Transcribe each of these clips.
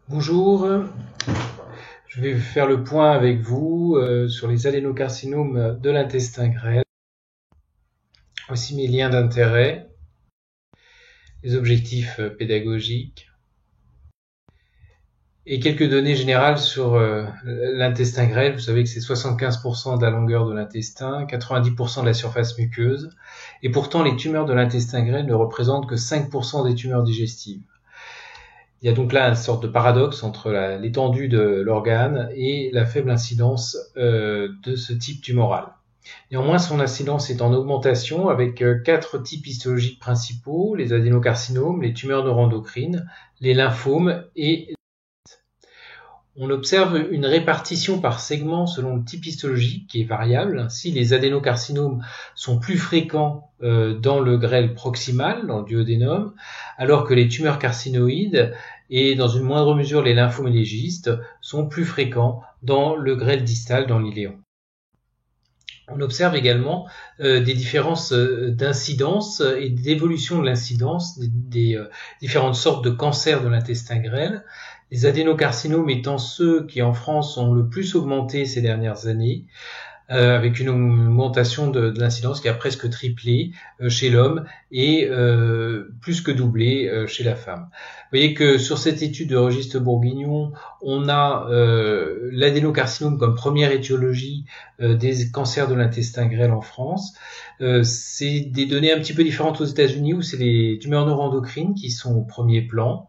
Bonjour, je vais faire le point avec vous sur les adénocarcinomes de l'intestin grêle, aussi mes liens d'intérêt, les objectifs pédagogiques et quelques données générales sur l'intestin grêle. Vous savez que c'est 75% de la longueur de l'intestin, 90% de la surface muqueuse, et pourtant les tumeurs de l'intestin grêle ne représentent que 5% des tumeurs digestives. Il y a donc là une sorte de paradoxe entre l'étendue de l'organe et la faible incidence de ce type tumoral. Néanmoins, son incidence est en augmentation avec 4 types histologiques principaux, les adénocarcinomes, les tumeurs neuroendocrines, les lymphomes et on observe une répartition par segment selon le type histologique qui est variable. Ainsi, les adénocarcinomes sont plus fréquents dans le grêle proximal, dans le duodénum, alors que les tumeurs carcinoïdes et dans une moindre mesure les lymphomes et les gistes sont plus fréquents dans le grêle distal, dans l'iléon. On observe également des différences d'incidence et d'évolution de l'incidence des différentes sortes de cancers de l'intestin grêle. Les adénocarcinomes étant ceux qui en France ont le plus augmenté ces dernières années, avec une augmentation de l'incidence qui a presque triplé chez l'homme et plus que doublé chez la femme. Vous voyez que sur cette étude de Registre Bourguignon, on a l'adénocarcinome comme première étiologie des cancers de l'intestin grêle en France. C'est des données un petit peu différentes aux États-Unis où c'est les tumeurs neuroendocrines qui sont au premier plan.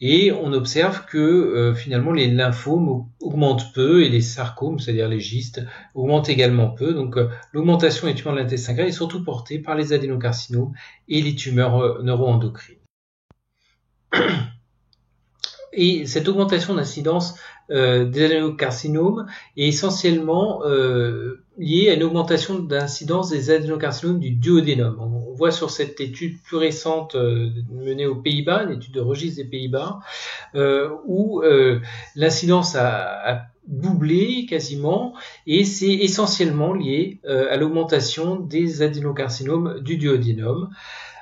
Et on observe que finalement les lymphomes augmentent peu et les sarcomes, c'est-à-dire les gistes, augmentent également peu. Donc l'augmentation des tumeurs de l'intestin grêle est surtout portée par les adénocarcinomes et les tumeurs neuroendocrines. Et cette augmentation d'incidence des adénocarcinomes est essentiellement liée à une augmentation d'incidence des adénocarcinomes du duodénum. On voit sur cette étude plus récente menée aux Pays-Bas, une étude de registre des Pays-Bas, où l'incidence a doublé quasiment, et c'est essentiellement lié à l'augmentation des adénocarcinomes du duodénum,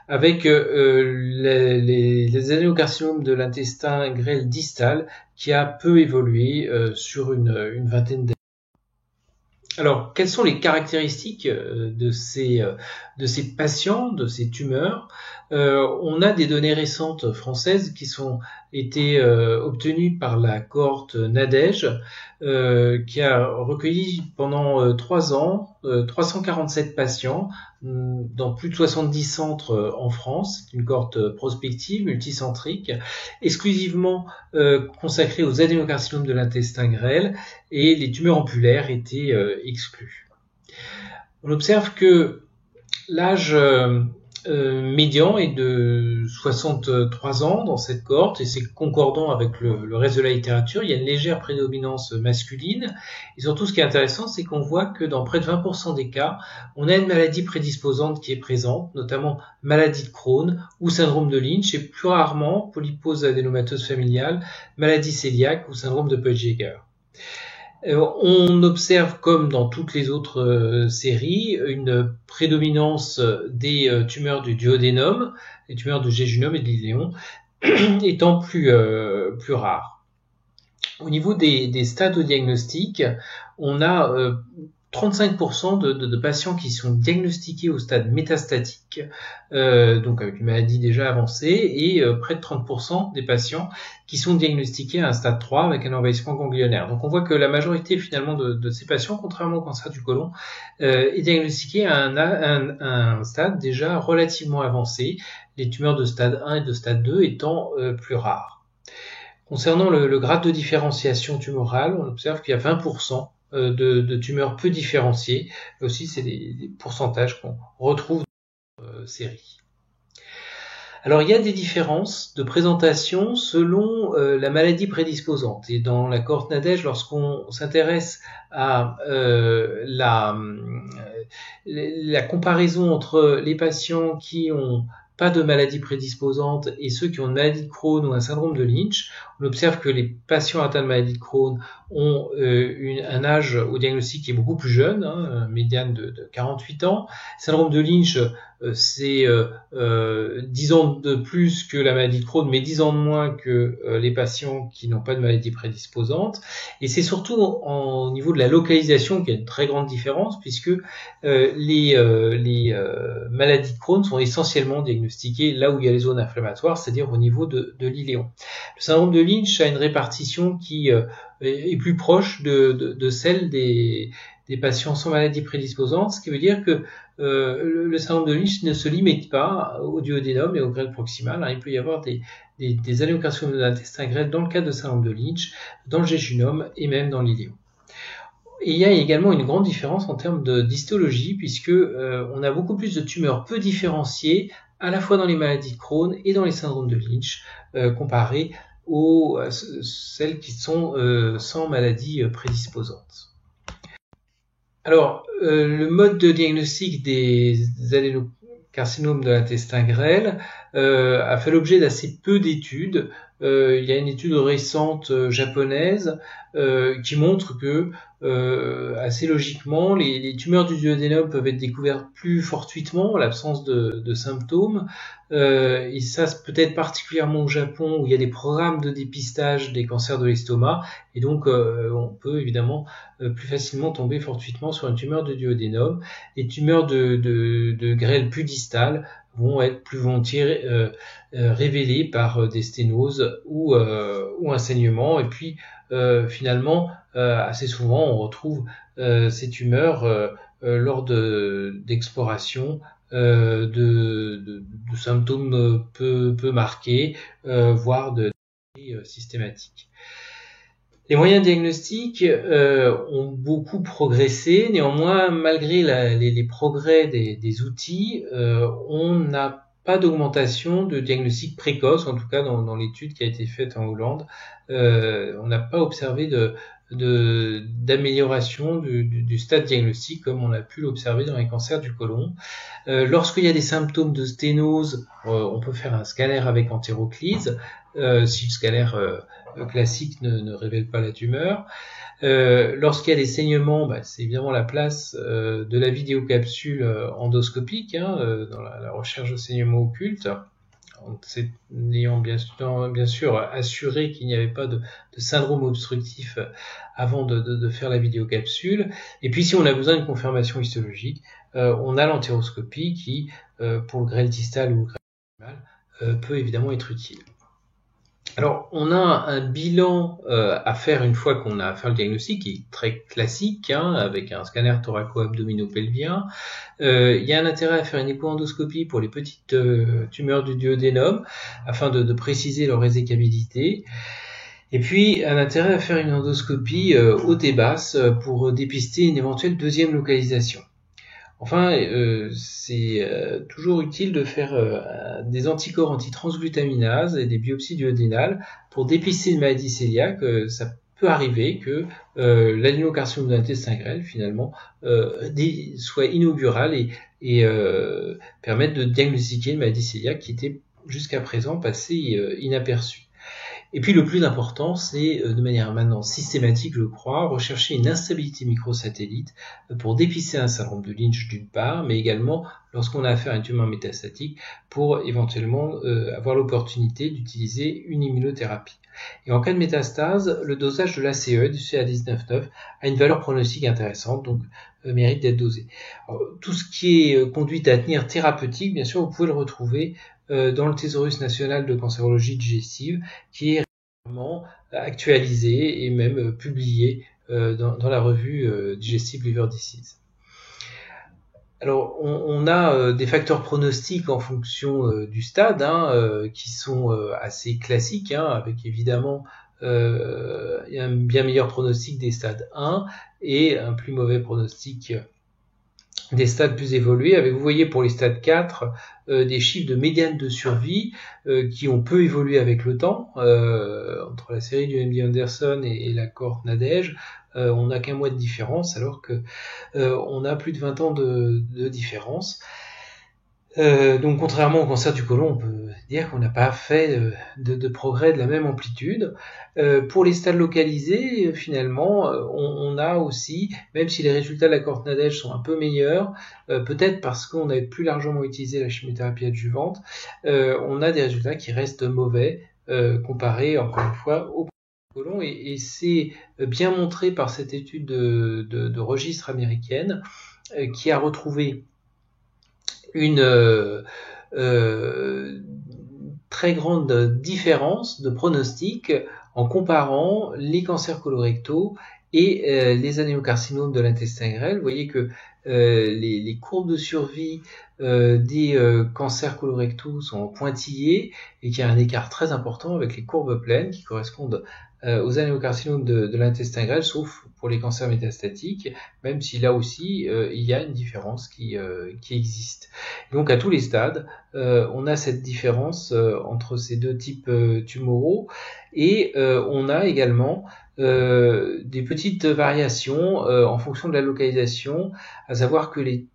avec les adénocarcinomes de l'intestin grêle distal qui a peu évolué sur une vingtaine d'années. Alors, quelles sont les caractéristiques de ces patients, de ces tumeurs? On a des données récentes françaises qui ont été obtenues par la cohorte NADEJ, qui a recueilli pendant 3 ans 347 patients dans plus de 70 centres en France. C'est une cohorte prospective, multicentrique, exclusivement consacrée aux adénocarcinomes de l'intestin grêle, et les tumeurs ampulaires étaient exclues. On observe que l'âge médian est de 63 ans dans cette cohorte, et c'est concordant avec le reste de la littérature. Il y a une légère prédominance masculine, et surtout ce qui est intéressant, c'est qu'on voit que dans près de 20% des cas, on a une maladie prédisposante qui est présente, notamment maladie de Crohn ou syndrome de Lynch, et plus rarement polypose adénomateuse familiale, maladie cœliaque ou syndrome de Peutz-Jeghers. On observe, comme dans toutes les autres séries, une prédominance des tumeurs du duodénum, les tumeurs du jéjunum et de l'iléon étant plus rares. Au niveau des stades de diagnostic, on a 35% de patients qui sont diagnostiqués au stade métastatique, donc avec une maladie déjà avancée, et près de 30% des patients qui sont diagnostiqués à un stade 3 avec un envahissement ganglionnaire. Donc on voit que la majorité finalement de ces patients, contrairement au cancer du côlon, est diagnostiquée à un stade déjà relativement avancé, les tumeurs de stade 1 et de stade 2 étant plus rares. Concernant le grade de différenciation tumorale, on observe qu'il y a 20% de tumeurs peu différenciées. Là aussi, c'est des pourcentages qu'on retrouve dans la série. Alors, il y a des différences de présentation selon la maladie prédisposante. Et dans la cohorte NADEJ, lorsqu'on s'intéresse à la comparaison entre les patients qui ont pas de maladie prédisposante et ceux qui ont une maladie de Crohn ou un syndrome de Lynch, on observe que les patients atteints de maladie de Crohn ont un âge au diagnostic qui est beaucoup plus jeune, médiane de 48 ans. Syndrome de Lynch, c'est 10 ans de plus que la maladie de Crohn, mais 10 ans de moins que les patients qui n'ont pas de maladie prédisposante. Et c'est surtout au niveau de la localisation qu'il y a une très grande différence, puisque les maladies de Crohn sont essentiellement diagnostiquées là où il y a les zones inflammatoires, c'est-à-dire au niveau de l'iléon. Le syndrome de Lynch a une répartition qui est plus proche de celle des patients sans maladie prédisposante, ce qui veut dire que le syndrome de Lynch ne se limite pas au duodénum et au grêle proximal. Il peut y avoir des adénocarcinomes de l'intestin grêle dans le cas de syndrome de Lynch, dans le jéjunum et même dans l'iléon. Et il y a également une grande différence en termes d'histologie, puisque on a beaucoup plus de tumeurs peu différenciées, à la fois dans les maladies de Crohn et dans les syndromes de Lynch, comparé aux celles qui sont sans maladie prédisposante. Alors, le mode de diagnostic des adénocarcinomes de l'intestin grêle a fait l'objet d'assez peu d'études. Il y a une étude récente japonaise qui montre que assez logiquement, les tumeurs du duodénum peuvent être découvertes plus fortuitement en l'absence de symptômes. Et ça, peut-être particulièrement au Japon, où il y a des programmes de dépistage des cancers de l'estomac. Et donc, on peut évidemment plus facilement tomber fortuitement sur une tumeur de duodénum. Les tumeurs de grêle plus distale vont être plus volontiers révélées par des sténoses ou un saignement. Et puis, finalement, assez souvent, on retrouve ces tumeurs lors d'exploration de symptômes peu marqués, voire de systématiques. Les moyens diagnostiques ont beaucoup progressé. Néanmoins, malgré les progrès des outils, on n'a pas d'augmentation de diagnostic précoce, en tout cas dans l'étude qui a été faite en Hollande. On n'a pas observé d'amélioration du stade diagnostique comme on a pu l'observer dans les cancers du côlon. Lorsqu'il y a des symptômes de sténose, on peut faire un scanner avec entéroclyse, si le scanner classique ne révèle pas la tumeur. Lorsqu'il y a des saignements, c'est évidemment la place de la vidéocapsule endoscopique dans la recherche de saignements occultes, en ayant bien sûr assuré qu'il n'y avait pas de syndrome obstructif avant de faire la vidéocapsule. Et puis si on a besoin d'une confirmation histologique, on a l'entéroscopie qui, pour le grêle distal ou le grêle proximal, peut évidemment être utile. Alors, on a un bilan à faire une fois qu'on a fait le diagnostic, qui est très classique, avec un scanner thoraco-abdominopelvien. Il y a un intérêt à faire une échoendoscopie pour les petites tumeurs du duodénum, afin de préciser leur résécabilité. Et puis, un intérêt à faire une endoscopie haute et basse pour dépister une éventuelle deuxième localisation. Enfin, c'est toujours utile de faire des anticorps antitransglutaminase et des biopsies duodénales pour dépister une maladie cœliaque. Ça peut arriver que l'adénocarcinome de l'intestin grêle, finalement, soit inaugural et permette de diagnostiquer une maladie cœliaque qui était jusqu'à présent passée inaperçue. Et puis le plus important, c'est de manière maintenant systématique, je crois, rechercher une instabilité microsatellite pour dépister un syndrome de Lynch d'une part, mais également lorsqu'on a affaire à une tumeur métastatique pour éventuellement avoir l'opportunité d'utiliser une immunothérapie. Et en cas de métastase, le dosage de l'ACE, du CA19-9, a une valeur pronostique intéressante, donc mérite d'être dosé. Alors, tout ce qui est conduite à tenir thérapeutique, bien sûr, vous pouvez le retrouver dans le Thésaurus national de cancérologie digestive, qui est régulièrement actualisé et même publié dans la revue Digestive Liver Disease. Alors, on a des facteurs pronostiques en fonction du stade, qui sont assez classiques, avec évidemment un bien meilleur pronostic des stades 1 et un plus mauvais pronostic des stades plus évolués, avec, vous voyez, pour les stades 4, des chiffres de médiane de survie qui ont peu évolué avec le temps. Entre la série du MD Anderson et la cohorte Nadège, on n'a qu'un mois de différence, alors que on a plus de 20 ans de différence. Donc contrairement au cancer du côlon, on peut dire qu'on n'a pas fait de progrès de la même amplitude. Pour les stades localisés, finalement, on a aussi, même si les résultats de la Courte-Nadège sont un peu meilleurs, peut-être parce qu'on a plus largement utilisé la chimiothérapie adjuvante, on a des résultats qui restent mauvais comparés, encore une fois, au côlon. Et c'est bien montré par cette étude de registre américaine qui a retrouvé une très grande différence de pronostic en comparant les cancers colorectaux et les adénocarcinomes de l'intestin grêle. Vous voyez que les courbes de survie des cancers colorectaux sont pointillées et qu'il y a un écart très important avec les courbes pleines qui correspondent aux adénocarcinomes de l'intestin grêle, sauf pour les cancers métastatiques, même si là aussi il y a une différence qui existe. Et donc à tous les stades, on a cette différence entre ces deux types tumoraux, et on a également des petites variations en fonction de la localisation, à savoir que les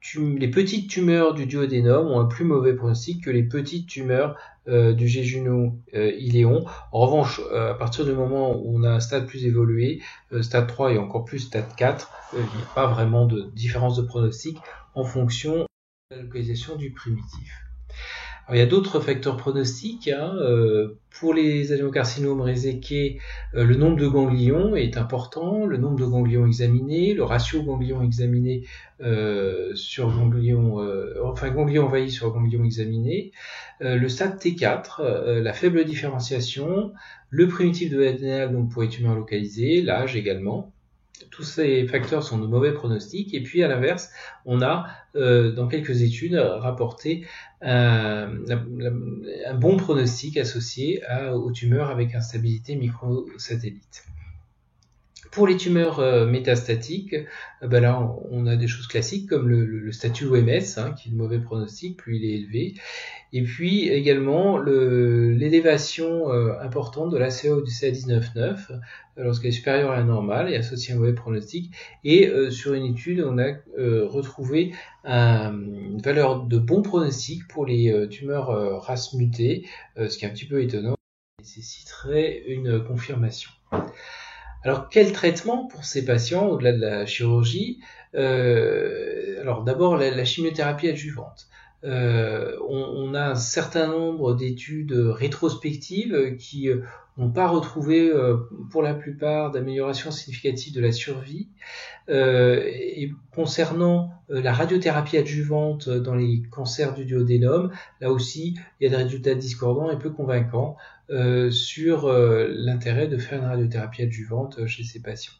petites tumeurs du duodénum ont un plus mauvais pronostic que les petites tumeurs du jéjuno-iléon. En revanche, à partir du moment où on a un stade plus évolué, stade 3 et encore plus stade 4, il n'y a pas vraiment de différence de pronostic en fonction de la localisation du primitif. Alors, il y a d'autres facteurs pronostiques. Pour les adénocarcinomes réséqués, le nombre de ganglions est important, le nombre de ganglions examinés, le ratio ganglions examinés sur ganglions, ganglions envahis sur ganglions examinés, le stade T4, la faible différenciation, le primitif de l'adénal donc pour les tumeurs localisées, l'âge également. Tous ces facteurs sont de mauvais pronostics. Et puis à l'inverse, on a dans quelques études rapporté un bon pronostic associé aux tumeurs avec instabilité microsatellite. Pour les tumeurs métastatiques, là on a des choses classiques comme le statut OMS, qui est de mauvais pronostic, plus il est élevé. Et puis également l'élévation importante de l'ACA ou du CA19-9 lorsqu'elle est supérieure à la normale et associée à un mauvais pronostic. Et sur une étude, on a retrouvé une valeur de bon pronostic pour les tumeurs RAS mutées, ce qui est un petit peu étonnant, nécessiterait une confirmation. Alors, quel traitement pour ces patients au-delà de la chirurgie? Alors, d'abord, la chimiothérapie adjuvante. On a un certain nombre d'études rétrospectives qui n'ont pas retrouvé pour la plupart d'amélioration significative de la survie. Et concernant la radiothérapie adjuvante dans les cancers du duodénum, là aussi il y a des résultats discordants et peu convaincants sur l'intérêt de faire une radiothérapie adjuvante chez ces patients.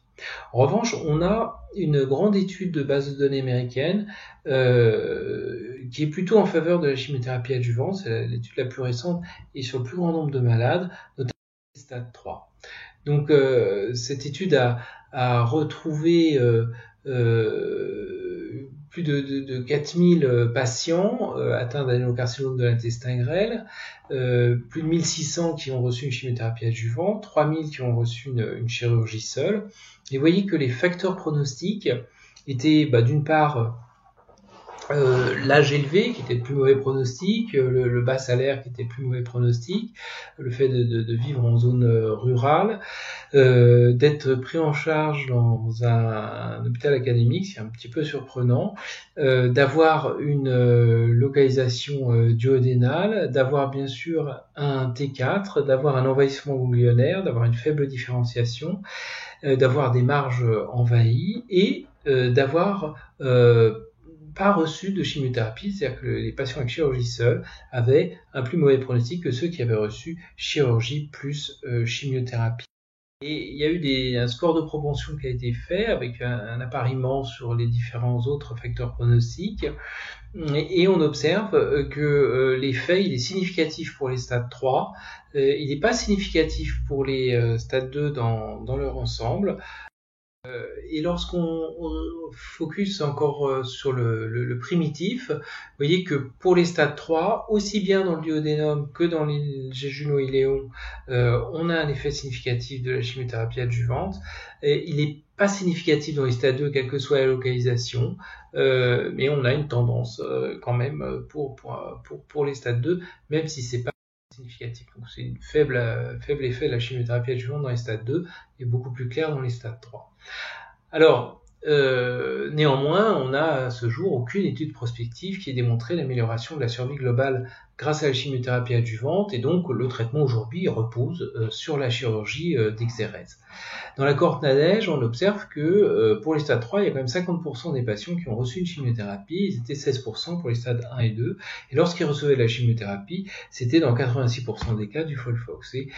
En revanche, on a une grande étude de base de données américaine qui est plutôt en faveur de la chimiothérapie adjuvante. C'est l'étude la plus récente et sur le plus grand nombre de malades, notamment stade 3. Donc cette étude a retrouvé plus de 4000 patients atteints d'adénocarcinome de l'intestin grêle, plus de 1600 qui ont reçu une chimiothérapie adjuvante, 3000 qui ont reçu une chirurgie seule. Et vous voyez que les facteurs pronostiques étaient d'une part l'âge élevé qui était le plus mauvais pronostic, le bas salaire qui était le plus mauvais pronostic, le fait de vivre en zone rurale, d'être pris en charge dans un hôpital académique, c'est un petit peu surprenant, d'avoir une localisation duodénale, d'avoir bien sûr un T4, d'avoir un envahissement ganglionnaire, d'avoir une faible différenciation, d'avoir des marges envahies et d'avoir pas reçu de chimiothérapie, c'est-à-dire que les patients avec chirurgie seule avaient un plus mauvais pronostic que ceux qui avaient reçu chirurgie plus chimiothérapie. Et il y a eu un score de propension qui a été fait avec un appariement sur les différents autres facteurs pronostiques, et on observe que l'effet il est significatif pour les stades 3, il n'est pas significatif pour les stades 2 dans leur ensemble. Et lorsqu'on focus encore sur le primitif, vous voyez que pour les stades 3, aussi bien dans le duodénum que dans les jéjuno-iléon, on a un effet significatif de la chimiothérapie adjuvante. Et il n'est pas significatif dans les stades 2, quelle que soit la localisation, mais on a une tendance quand même pour les stades 2, même si c'est pas significatif. Donc c'est une faible effet de la chimiothérapie adjuvante dans les stades 2 et beaucoup plus clair dans les stades 3. Alors, néanmoins, on n'a à ce jour aucune étude prospective qui ait démontré l'amélioration de la survie globale grâce à la chimiothérapie adjuvante, et donc le traitement aujourd'hui repose sur la chirurgie d'exérèse. Dans la cohorte NADEJ, on observe que pour les stades 3, il y a quand même 50% des patients qui ont reçu une chimiothérapie, ils étaient 16% pour les stades 1 et 2, et lorsqu'ils recevaient la chimiothérapie, c'était dans 86% des cas du FOLFOX. Et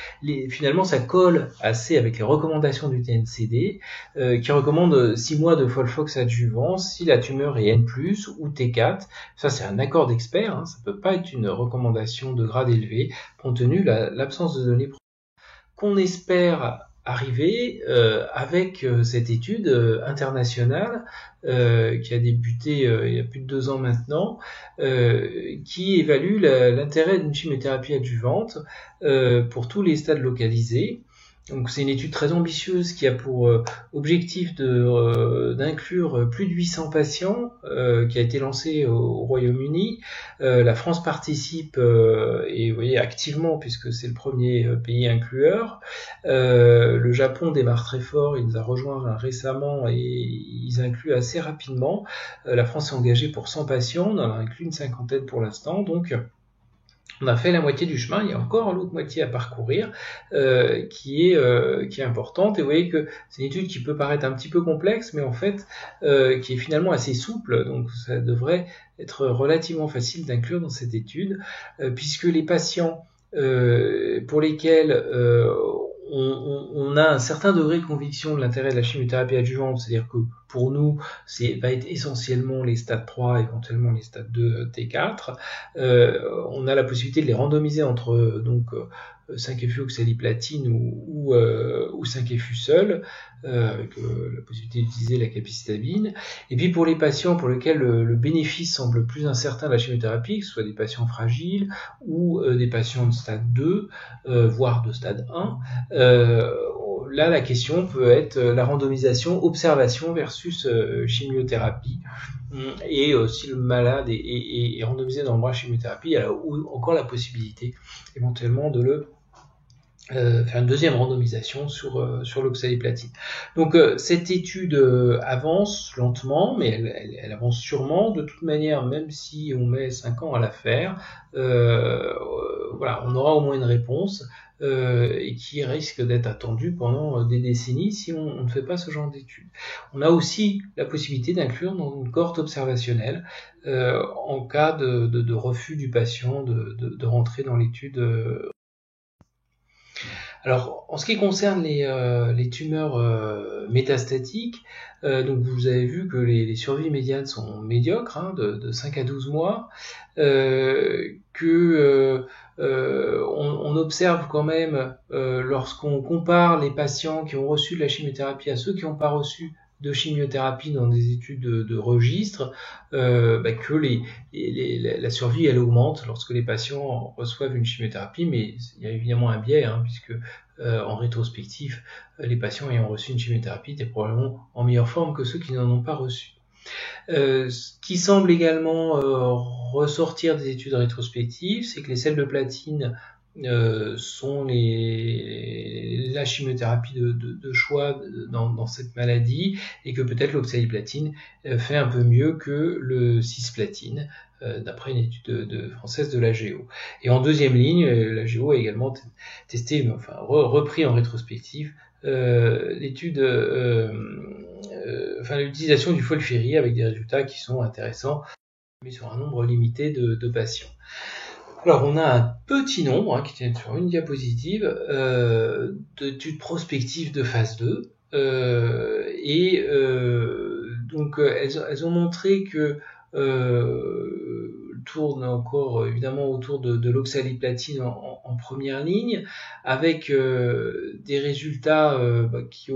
finalement, ça colle assez avec les recommandations du TNCD, qui recommande 6 mois de FOLFOX adjuvant si la tumeur est N+, ou T4. Ça, c'est un accord d'experts, hein, ça peut pas être une recommandation de grade élevé, compte tenu de l'absence de données qu'on espère arriver avec cette étude internationale qui a débuté il y a plus de 2 ans maintenant, qui évalue l'intérêt d'une chimiothérapie adjuvante pour tous les stades localisés. Donc c'est une étude très ambitieuse qui a pour objectif d'inclure plus de 800 patients, qui a été lancée au Royaume-Uni. La France participe et vous voyez activement puisque c'est le premier pays inclueur. Le Japon démarre très fort, il nous a rejoint récemment et ils incluent assez rapidement. La France est engagée pour 100 patients, on en a inclus une cinquantaine pour l'instant, donc on a fait la moitié du chemin, il y a encore l'autre moitié à parcourir qui est importante. Et vous voyez que c'est une étude qui peut paraître un petit peu complexe, mais en fait qui est finalement assez souple, donc ça devrait être relativement facile d'inclure dans cette étude, puisque les patients pour lesquels on a un certain degré de conviction de l'intérêt de la chimiothérapie adjuvante, c'est-à-dire que pour nous, va être essentiellement les stades 3, éventuellement les stades 2, T4. On a la possibilité de les randomiser entre 5FU oxaliplatine ou 5FU seul, avec la possibilité d'utiliser la capecitabine. Et puis pour les patients pour lesquels le bénéfice semble plus incertain de la chimiothérapie, que ce soit des patients fragiles ou des patients de stade 2, voire de stade 1, là la question peut être la randomisation observation versus chimiothérapie. Et si le malade est randomisé dans le bras chimiothérapie, il y a encore la possibilité éventuellement de faire une deuxième randomisation sur l'oxaliplatine. Donc cette étude avance lentement, mais elle avance sûrement. De toute manière, même si on met 5 ans à la faire, voilà, on aura au moins une réponse et qui risque d'être attendue pendant des décennies si on ne fait pas ce genre d'études. On a aussi la possibilité d'inclure dans une cohorte observationnelle en cas de refus du patient de rentrer dans l'étude. Alors, en ce qui concerne les tumeurs métastatiques, donc vous avez vu que les survies médianes sont médiocres, hein, de 5 à 12 mois, on observe quand même, lorsqu'on compare les patients qui ont reçu de la chimiothérapie à ceux qui n'ont pas reçu de chimiothérapie dans des études de registre, que la survie elle augmente lorsque les patients reçoivent une chimiothérapie, mais il y a évidemment un biais, hein, puisque en rétrospectif, les patients ayant reçu une chimiothérapie étaient probablement en meilleure forme que ceux qui n'en ont pas reçu. Ce qui semble également ressortir des études rétrospectives, c'est que les sels de platine sont la chimiothérapie de choix dans cette maladie, et que peut-être l'oxaliplatine fait un peu mieux que le cisplatine, d'après une étude française de l'AGO. Et en deuxième ligne, l'AGO a également testé, repris en rétrospective, l'utilisation du FOLFIRI avec des résultats qui sont intéressants, mais sur un nombre limité de patients. Alors, on a un petit nombre, hein, qui tient sur une diapositive, d'études prospectives de phase 2, donc elles ont montré que tourne encore évidemment autour de l'oxaliplatine en première ligne, avec des résultats qui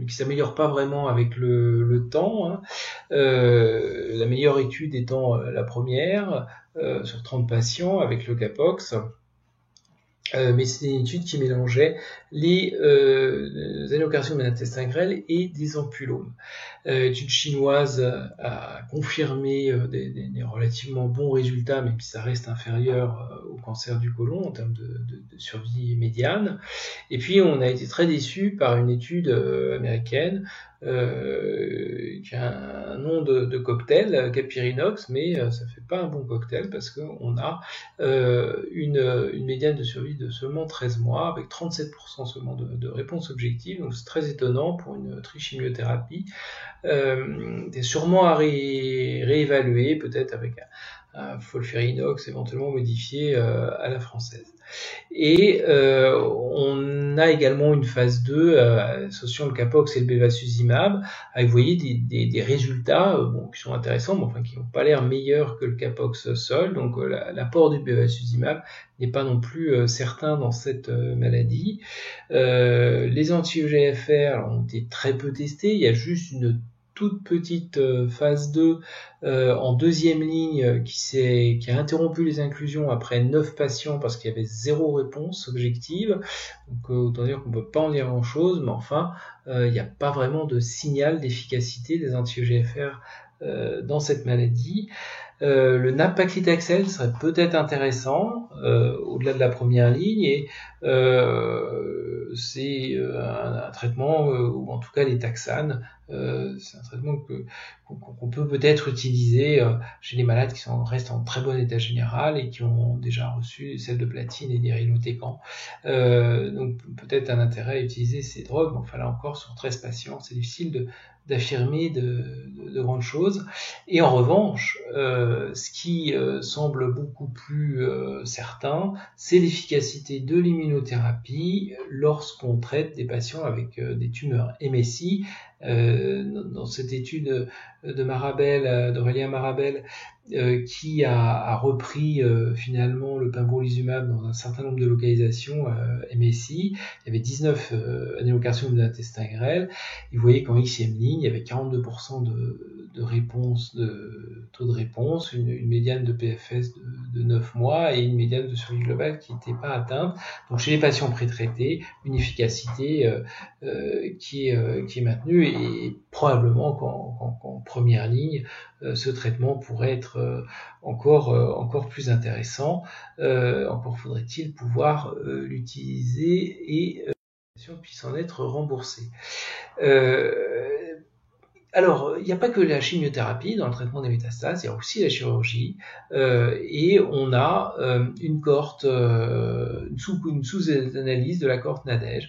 s'améliorent pas vraiment avec le temps, hein. La meilleure étude étant la première sur 30 patients avec le Capox. Mais c'était une étude qui mélangeait les adénocarcinomes de l'intestin grêle et des ampulomes. L'étude chinoise a confirmé des relativement bons résultats, même si ça reste inférieur au cancer du côlon en termes de survie médiane. Et puis on a été très déçus par une étude américaine qui a un nom de cocktail, Capirinox, mais ça fait pas un bon cocktail parce qu'on a une médiane de survie de seulement 13 mois avec 37% seulement de réponse objective, donc c'est très étonnant pour une trichimiothérapie. C'est sûrement à réévaluer, peut-être avec un folfirinox éventuellement modifié à la française. Et on a également une phase 2 associant le Capox et le bevacizumab, avec, vous voyez, des résultats qui sont intéressants, mais enfin qui n'ont pas l'air meilleurs que le Capox seul. Donc l'apport du bevacizumab n'est pas non plus certain dans cette maladie. Les anti-EGFR ont été très peu testés. Il y a juste une toute petite phase 2 en deuxième ligne qui a interrompu les inclusions après 9 patients parce qu'il y avait 0 réponse objective. Donc autant dire qu'on ne peut pas en dire grand chose, mais enfin il n'y a pas vraiment de signal d'efficacité des anti-EGFR dans cette maladie. Le nab-paclitaxel serait peut-être intéressant au-delà de la première ligne, et c'est un traitement, ou en tout cas les taxanes, c'est un traitement qu'on peut peut-être utiliser chez les malades qui restent en très bon état général et qui ont déjà reçu celles de platine et d'irinotecan. Donc peut-être un intérêt à utiliser ces drogues, mais enfin là encore sur 13 patients, c'est difficile d'affirmer de grandes choses. Et en revanche, ce qui semble beaucoup plus certain, c'est l'efficacité de l'immunothérapie lorsqu'on traite des patients avec des tumeurs MSI. Dans cette étude d'Aurélien Marabel, qui a repris finalement le pembrolizumab dans un certain nombre de localisations MSI. Il y avait 19 adénocarcinomes de l'intestin grêle. Et vous voyez qu'en Xème ligne, il y avait 42% de réponse, de taux de réponse, une médiane de PFS de 9 mois et une médiane de survie globale qui n'était pas atteinte. Donc chez les patients prétraités, une efficacité qui est maintenue, et probablement qu'en première ligne, ce traitement pourrait être encore plus intéressant. Encore faudrait-il pouvoir l'utiliser et puisse en être remboursée. Alors, il n'y a pas que la chimiothérapie dans le traitement des métastases, il y a aussi la chirurgie, et on a une cohorte, une sous-analyse de la cohorte NADEJ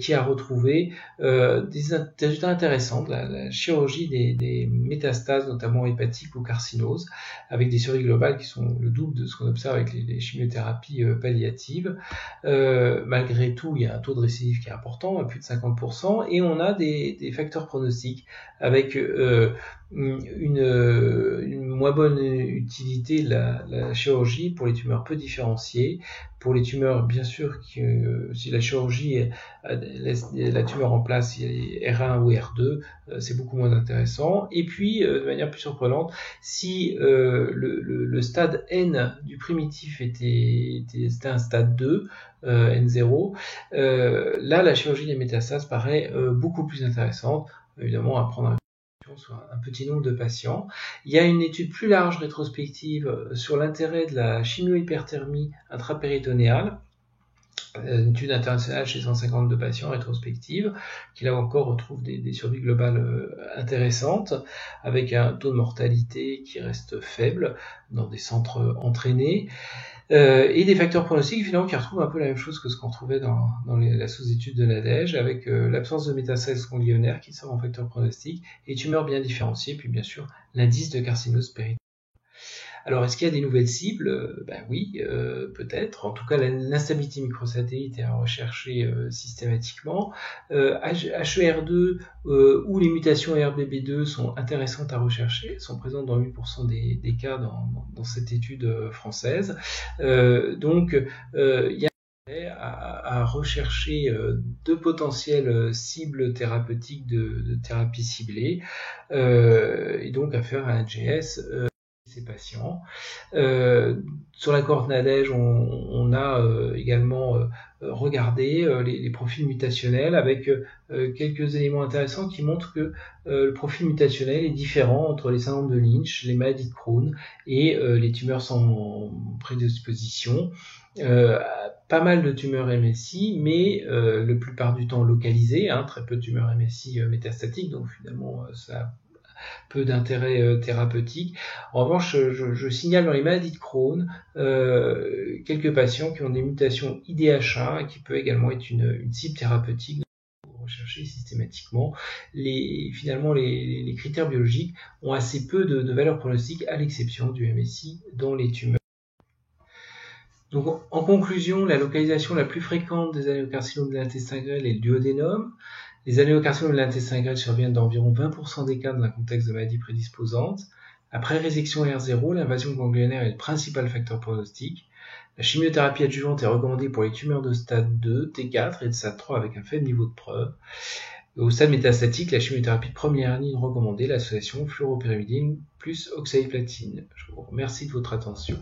qui a retrouvé des résultats intéressants de la chirurgie des métastases, notamment hépatiques ou carcinoses, avec des survies globales qui sont le double de ce qu'on observe avec les chimiothérapies palliatives. Malgré tout, il y a un taux de récidive qui est important, à plus de 50%, et on a des facteurs pronostiques avec une moins bonne utilité de la chirurgie pour les tumeurs peu différenciées. Pour les tumeurs, bien sûr, si la chirurgie laisse la tumeur en place, si elle est R1 ou R2, c'est beaucoup moins intéressant. Et puis, de manière plus surprenante, si le stade N du primitif était un stade 2, N0, là, la chirurgie des métastases paraît beaucoup plus intéressante, évidemment à prendre sur un petit nombre de patients. Il y a une étude plus large rétrospective sur l'intérêt de la chimiohyperthermie intrapéritonéale, une étude internationale chez 152 patients rétrospective, qui là encore retrouve des survies globales intéressantes, avec un taux de mortalité qui reste faible dans des centres entraînés, et des facteurs pronostiques finalement qui retrouvent un peu la même chose que ce qu'on trouvait dans la sous-étude de NADEJ, avec l'absence de métastases ganglionnaires qui sort en facteur pronostic, et tumeurs bien différenciées, puis bien sûr l'indice de carcinose périnée. Alors, est-ce qu'il y a des nouvelles cibles? Ben oui, peut-être. En tout cas, l'instabilité microsatellite est à rechercher systématiquement. HER2 ou les mutations RBB2 sont intéressantes à rechercher, sont présentes dans 8% des cas dans cette étude française. Donc, il y a à rechercher de potentielles cibles thérapeutiques de thérapie ciblée et donc à faire un NGS ces patients. Sur la cohorte Nadège, on a également regardé les profils mutationnels avec quelques éléments intéressants qui montrent que le profil mutationnel est différent entre les syndromes de Lynch, les maladies de Crohn et les tumeurs sans prédisposition. Pas mal de tumeurs MSI, mais la plupart du temps localisées, très peu de tumeurs MSI métastatiques, donc finalement ça a peu d'intérêt thérapeutique. En revanche, je signale dans les maladies de Crohn quelques patients qui ont des mutations IDH1 et qui peut également être une cible thérapeutique rechercher systématiquement. Finalement, les critères biologiques ont assez peu de valeur pronostique à l'exception du MSI dans les tumeurs. Donc, en conclusion, la localisation la plus fréquente des adénocarcinomes de l'intestin grêle est le duodénum. Les adénocarcinomes de l'intestin grêle surviennent dans environ 20% des cas dans un contexte de maladie prédisposante. Après résection R0, l'invasion ganglionnaire est le principal facteur pronostique. La chimiothérapie adjuvante est recommandée pour les tumeurs de stade 2, T4 et de stade 3 avec un faible niveau de preuve. Au stade métastatique, la chimiothérapie de première ligne recommandée, l'association fluoropyrimidine plus oxaliplatine. Je vous remercie de votre attention.